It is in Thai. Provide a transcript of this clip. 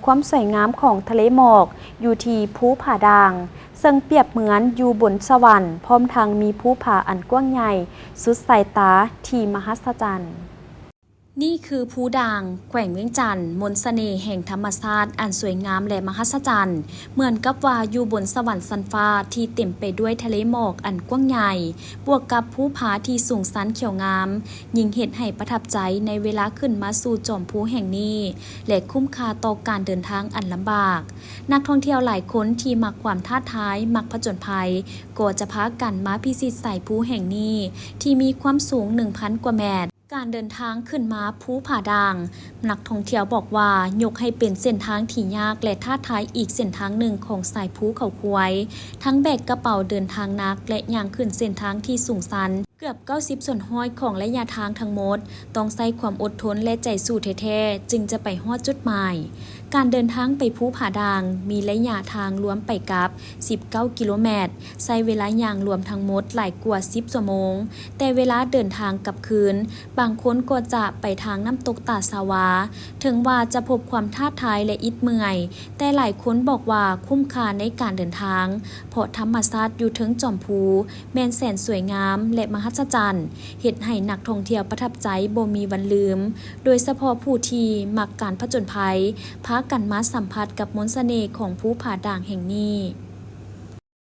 ความสวยงามของทะเลหมอกอยู่ที่ภูผาด่างซึ่งเปรียบเหมือนอยู่บนสวรรค์พร้อมทั้งมีภูผาอันกว้างใหญ่สุดสายตาที่มหัศจรรย์นี่คือภูด่างแขวงเวียงจันทน์มนต์เสน่ห์แห่งธรรมชาติอันสวยงามและมหัศจรรย์เหมือนกับว่าอยู่บนสวรรค์สันฟ้าที่เต็มไปด้วยทะเลหมอกอันกว้างใหญ่บวกกับภูผาที่สูงสันเขียวงามยิ่งเห็นให้ประทับใจในเวลาขึ้นมาสู่จอมภูแห่งนี้และคุ้มค่าต่อการเดินทางอันลำบากนักท่องเที่ยวหลายคนที่มักความท้าทายมักผจญภัยก็จะพากันมาพิชิตสายภูแห่งนี้ที่มีความสูง 1,000 กว่าเมตรการเดินทางขึ้นมาภูผาด่างนักท่องเที่ยวบอกว่ายกให้เป็นเส้นทางที่ยากและท้าทายอีกเส้นทางหนึ่งของสายภูเขาควายทั้งแบกกระเป๋าเดินทางหนักและย่างขึ้นเส้นทางที่สูงชันเกือบ90 ส่วนห้อยของระยะทางทั้งหมดต้องใช้ความอดทนและใจสู้แท้ๆจึงจะไปฮอดจุดหมายการเดินทางไปภูผาด่างมีระยะทางรวมไปกับ19 กิโลเมตรใช้เวลาย่างรวมทั้งหมดหลายกว่า10 ชั่วโมงแต่เวลาเดินทางกลับคืนบางคนก็จะไปทางน้ำตกตาดสาวาถึงว่าจะพบความท้าทายและอิดเมื่อยแต่หลายคนบอกว่าคุ้มค่าในการเดินทางเพราะธรรมชาติอยู่ถึงจอมภูแม่นแสนสวยงามและมหัศจรรย์เฮ็ดให้นักท่องเที่ยวประทับใจบ่มีวันลืมโดยเฉพาะผู้ที่มักการผจญภัยพากันมาสัมผัสกับมนต์เสน่ห์ของภูผาด่างแห่งนี้